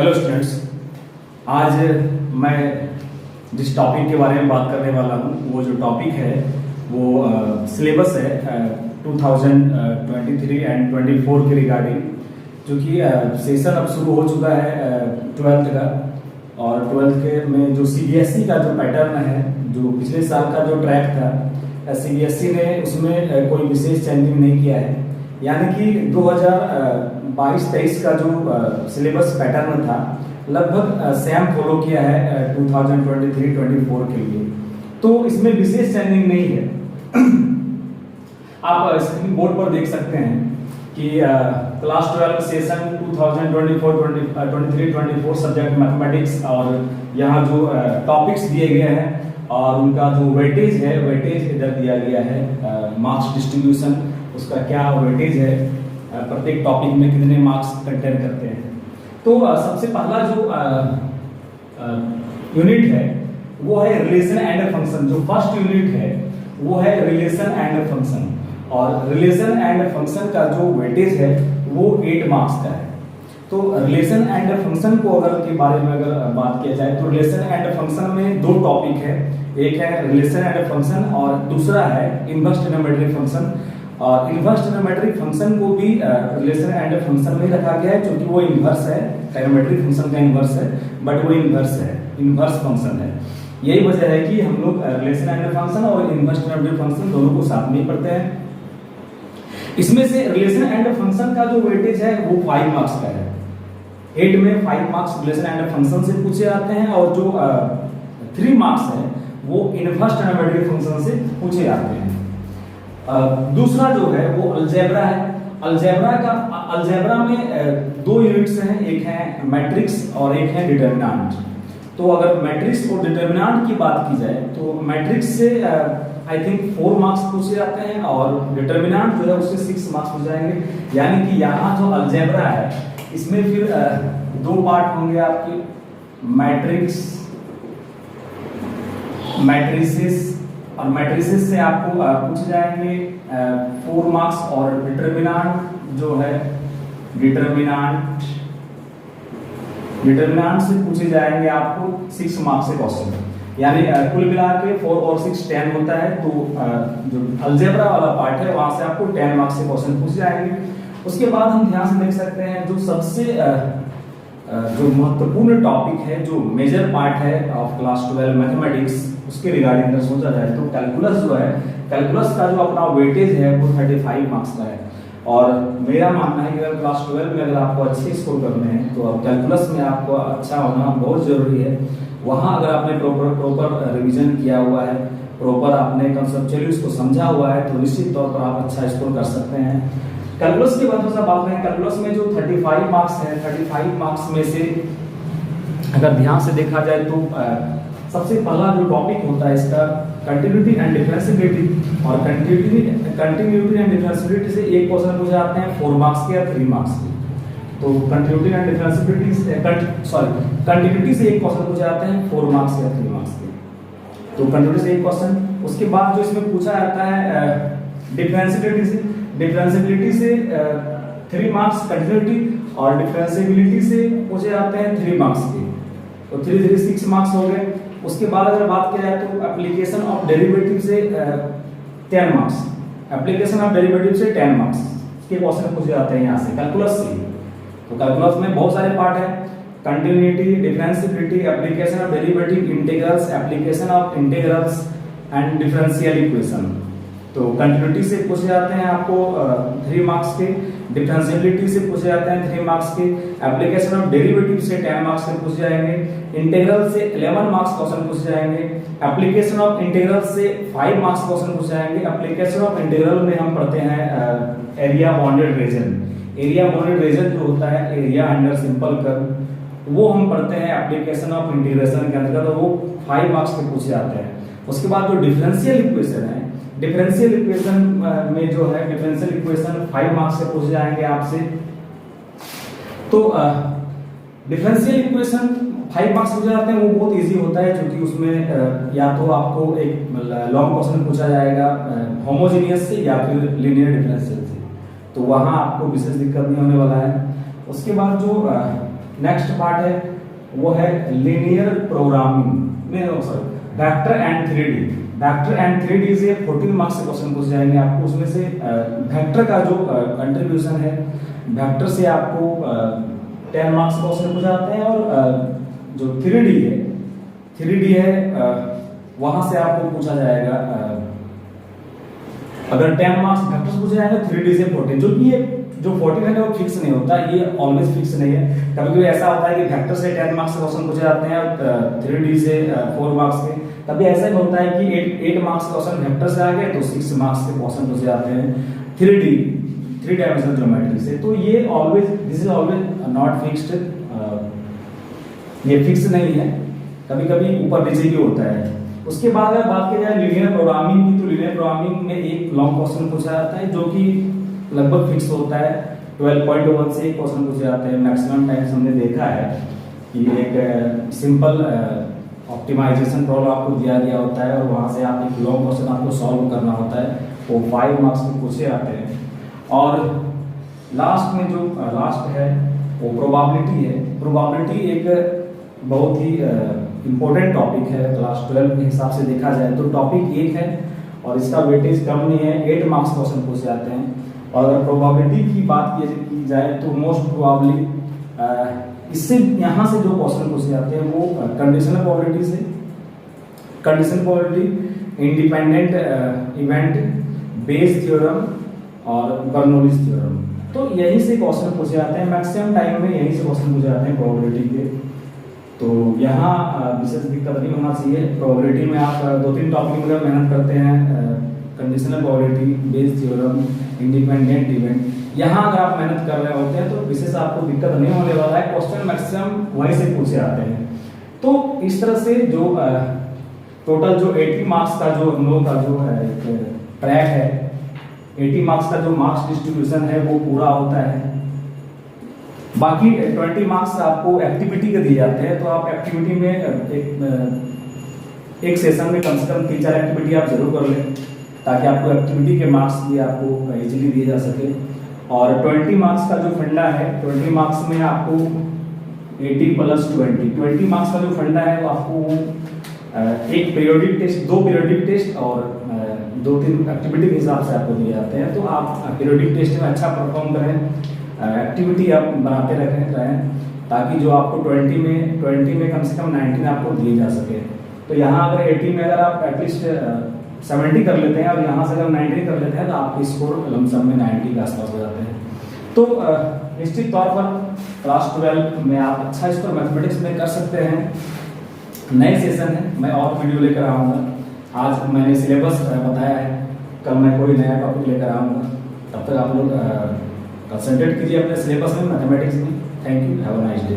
Hello students, आज मैं जिस टॉपिक के बारे में बात करने वाला हूँ वो जो टॉपिक है वो सिलेबस है 2023 एंड 24 के रिगार्डिंग, जो कि सेशन अब शुरू हो चुका है 12th का। और 12th के में जो CBSE का जो पैटर्न है, जो पिछले साल का जो ट्रैक था, CBSE ने उसमें कोई विशेष चेंजिंग नहीं किया है। यानी कि 2022-23 का जो सिलेबस पैटर्न था लगभग सेम फॉलो किया है 2023-24 के लिए, तो इसमें विशेष चेंजिंग नहीं है। आप स्क्रीन बोर्ड पर देख सकते हैं कि क्लास 12 सेशन 2023-24 सब्जेक्ट मैथमेटिक्स, और यहाँ जो टॉपिक्स दिए गए हैं और उनका जो वेटेज है, वेटेज इधर दिया गया है। मार्क्स डिस्ट्रीब्यूशन, उसका क्या वेटेज है, प्रत्येक टॉपिक में कितने मार्क्स कंटेन करते हैं। तो सबसे पहला जो यूनिट है वो है रिलेशन एंड फंक्शन। जो फर्स्ट यूनिट है वो है रिलेशन एंड फंक्शन, और रिलेशन एंड फंक्शन का जो वेटेज है वो 8 मार्क्स का है। तो रिलेशन एंड फंक्शन को अगर के बारे में अगर बात किया जाए तो रिलेशन एंड फंक्शन में दो टॉपिक है, एक है रिलेशन एंड फंक्शन और दूसरा है इनवर्स ट्रिग्नोमेट्रिक फंक्शन। और इनवर्स ट्रिग्नोमेट्रिक फंक्शन को भी रिलेशन एंड फंक्शन में रखा गया है, क्योंकि वो इनवर्स है, ट्रिग्नोमेट्रिक फंक्शन का इनवर्स है, बट वो इनवर्स है, इनवर्स फंक्शन है। यही वजह है कि हम लोग रिलेशन एंड फंक्शन और इनवर्स ट्रिग्नोमेट्रिक फंक्शन दोनों को साथ में ही पढ़ते हैं। इसमें से रिलेशन एंड फंक्शन का जो वेटेज है वो 5 मार्क्स का है। 8 में 5 मार्क्स रिलेशन एंड फंक्शन से पूछे जाते हैं, और जो 3 मार्क्स है वो इनवर्स ट्रिग्नोमेट्रिक फंक्शन से पूछे जाते हैं। दूसरा जो है वो अलजेब्रा है। अलजेब्रा में 2 यूनिट्स हैं, एक है मैट्रिक्स और एक है डिटर्मिनेंट। तो अगर मैट्रिक्स और डिटर्मिनेंट की बात की जाए तो मैट्रिक्स से आई थिंक 4 मार्क्स पूछे जाते हैं, और डिटर्मिनेंट जो है उससे 6 मार्क्स पूछ जाएंगे। यानी कि यहाँ जो अलजेब्रा है इसमें फिर 2 पार्ट होंगे आपके, मैट्रिक्स, मैट्रिसेस, और मैट्रिसेस से आपको पूछे जाएंगे 4 मार्क्स, और डिटर्मिनेंट जो है डिटर्मिनेंट से पूछे जाएंगे आपको 6 मार्क्स से क्वेश्चन। यानी कुल मिला के 4 और 6 10 होता है। तो जो अलजेब्रा वाला पार्ट है वहां से आपको 10 मार्क्स से क्वेश्चन पूछे जाएंगे। उसके बाद हम ध्यान से देख सकते हैं जो सबसे जो महत्वपूर्ण टॉपिक है, जो मेजर पार्ट है ऑफ क्लास 12 मैथमेटिक्स, उसके रिगार्डिंग अगर सोचा जाए तो कैलकुलस जो है, कैलकुलस का जो अपना वेटेज है वो 35 मार्क्स का है। और मेरा मानना है कि अगर क्लास 12 में अगर आपको अच्छे स्कोर करने हैं तो अब कैलकुलस में आपको अच्छा होना बहुत जरूरी है। वहाँ अगर आपने प्रॉपर रिवीजन किया हुआ है, प्रॉपर आपने कंसेप्चुअली उसको समझा हुआ है, तो निश्चित तौर पर आप अच्छा स्कोर कर सकते हैं। कैलकुलस की बात बात करें, कैलकुलस में जो 35 मार्क्स है, 35 मार्क्स में से अगर ध्यान से देखा जाए तो सबसे पहला जो टॉपिक होता है इसका कंटिन्यूटी एंड डिफरेंशिएबिलिटी, और कंटिन्यूटी एंड डिफरेंशिएबिलिटी से एक क्वेश्चन पूछे जाते हैं 4 मार्क्स के या 3 मार्क्स के। तो कंटिन्यूटी एंड डिफरेंशिएबिलिटी से कंटिन्यूटी से एक क्वेश्चन पूछे जाते हैं 4 मार्क्स या 3 मार्क्स के। तो कंटिन्यूटी से एक क्वेश्चन, उसके बाद जो इसमें पूछा जाता है डिफरेंशिएबिलिटी से 3 मार्क्स कंटिन्यूटी, और डिफरेंशिएबिलिटी से पूछे जाते हैं 3 मार्क्स के। तो 3 6 मार्क्स हो गए। उसके बाद अगर बात की जाए तो एप्लीकेशन ऑफ डेरिवेटिव से 10 मार्क्स, एप्लीकेशन ऑफ डेरिवेटिव से 10 मार्क्स के क्वेश्चन पूछे जाते हैं यहाँ से कैलकुलस से। तो कैलकुलस में बहुत सारे पार्ट है, continuity, differentiability, application of derivative, integrals, application of integrals and differential equation. तो कंटिन्यूटी से पूछे जाते हैं आपको 3 मार्क्स के, डिफरेंशिएबिलिटी से पूछे जाते हैं 3 मार्क्स के, एप्लीकेशन ऑफ डेरिवेटिव से 10 मार्क्स के पूछे जाएंगे, इंटीग्रल से 11 मार्क्स क्वेश्चन पूछे जाएंगे, एप्लीकेशन ऑफ इंटीग्रल से 5 मार्क्स क्वेश्चन पूछे जाएंगे। एप्लीकेशन ऑफ इंटीग्रल में हम पढ़ते हैं area bounded reason. Area bounded reason जो होता है एरिया अंडर सिंपल कर्व, वो हम पढ़ते हैं एप्लीकेशन ऑफ इंटीग्रेशन के अंतर्गत, तो वो 5 मार्क्स के पूछे जाते हैं। उसके बाद जो डिफरेंशियल इक्वेशन है, डिफरेंशियल इक्वेशन में जो है डिफरेंशियल इक्वेशन 5 मार्क्स से पूछे जाएंगे आपसे। तो डिफरेंशियल इक्वेशन 5 मार्क्स पूछे जाते हैं, वो बहुत इजी होता है, क्योंकि उसमें या तो आपको एक लॉन्ग क्वेश्चन पूछा जाएगा होमोजेनियस से या फिर लीनियर डिफरेंशियल से, तो वहां आपको विशेष दिक्कत नहीं होने वाला है। उसके बाद जो नेक्स्ट पार्ट है वो है लीनियर प्रोग्रामिंग में, sorry vector and 3D। Vector and 3D से 14 मार्क्स से क्वेश्चन पूछ जाएंगे आपको। उसमें से वेक्टर का जो कंट्रीब्यूशन है, वेक्टर से आपको 10 मार्क्स क्वेश्चन पूछ जाते हैं, और जो 3D है वहां से आपको पूछा जाएगा, अगर 10 मार्क्स वेक्टर से पूछा जाएगा 3D से 14, जो कि ये जो 14 है वो फिक्स नहीं होता, ये ऑलवेज फिक्स नहीं है। कभी कभी ऐसा होता है कि वेक्टर से 10 मार्क्स क्वेश्चन पूछे जाते हैं और 3D से 4 मार्क्स के। कभी ऐसा भी होता है कि 8 मार्क्स क्वेश्चन वेक्टर से आ गए तो 6 मार्क्स के क्वेश्चन पूछे जाते हैं 3 डायमेंशनल ज्योमेट्री से। तो ये always, this is always not fixed, ये फिक्स नहीं है, कभी कभी ऊपर नीचे भी होता है। उसके बाद अगर बात की जाए लीनियर प्रोग्रामिंग की, तो लीनियर प्रोग्रामिंग में एक लॉन्ग क्वेश्चन पूछा जाता है जो कि लगभग फिक्स होता है। 12.1 से एक क्वेश्चन पूछे जाते हैं। मैक्सिमम टाइम्स हमने देखा है कि एक सिंपल ऑप्टिमाइजेशन प्रॉब्लम आपको दिया गया होता है और वहां से आप एक लॉन्ग क्वेश्चन आपको सॉल्व करना होता है, वो 5 मार्क्स में पूछे जाते हैं। और लास्ट में जो लास्ट है वो प्रोबेबिलिटी है। प्रोबेबिलिटी एक बहुत ही इम्पोर्टेंट टॉपिक है क्लास 12 के हिसाब से देखा जाए तो। टॉपिक एक है और इसका वेटेज कम नहीं है, 8 मार्क्स क्वेश्चन पूछे जाते हैं। और अगर प्रोबेबिलिटी की बात की जाए तो मोस्ट प्रोबेबली इससे यहाँ से जो क्वेश्चन पूछे जाते हैं वो कंडीशनल प्रोबेबिलिटी से, conditional probability, independent event, Bayes theorem और बर्नौलीज थ्योरम। तो यहीं से क्वेश्चन पूछे जाते हैं, मैक्सिमम टाइम में यहीं से क्वेश्चन पूछे जाते हैं प्रोबेबिलिटी के। तो यहाँ विशेष दिक्कत नहीं होना चाहिए। प्रोबेबिलिटी में आप 2-3 टॉपिक में मेहनत करते हैं, conditional probability, Bayes theorem, independent event, यहाँ अगर आप मेहनत कर रहे होते हैं तो विशेष आपको दिक्कत नहीं होने वाला है। क्वेश्चन मैक्सिमम वहीं से पूछे जाते हैं। तो इस तरह से जो टोटल जो 80 मार्क्स का जो हम लोग का जो है ट्रैक है, 80 मार्क्स का जो मार्क्स डिस्ट्रीब्यूशन है वो पूरा होता है। बाकी 20 मार्क्स आपको एक्टिविटी के दिए जाते हैं। तो आप एक्टिविटी में एक सेशन में कम से कम 3-4 एक्टिविटी आप जरूर कर लें, ताकि आपको एक्टिविटी के मार्क्स भी आपको इजीली दिए जा सके। और 20 मार्क्स का जो फंडा है, 20 मार्क्स में आपको 80 + 20 मार्क्स का जो फंडा है वो आपको एक पीरियोडिक टेस्ट, 2 पीरियोडिक टेस्ट और 2-3 एक्टिविटी के हिसाब से आपको दिए जाते हैं। तो आप पीरियोडिक टेस्ट में अच्छा परफॉर्म करें, एक्टिविटी आप बनाते रहें, ताकि जो आपको 20 में कम से कम 19 आपको दिए जा सके। तो यहाँ अगर 80 में अगर आप एटलीस्ट 70 कर लेते हैं और यहाँ से अगर 90 कर लेते हैं तो आपके स्कोर लमसम में 90 के आसपास हो जाते हैं। तो निश्चित तौर पर क्लास 12 में आप अच्छा स्कोर मैथमेटिक्स में कर सकते हैं। नए सेशन है, मैं और वीडियो लेकर आऊँगा। आज मैंने सिलेबस बताया है, कल मैं कोई नया टॉपिक लेकर आऊँगा। तब तक आप लोग कंसंट्रेट कीजिए अपने सिलेबस में, मैथमेटिक्स में। Thank you, have a nice day.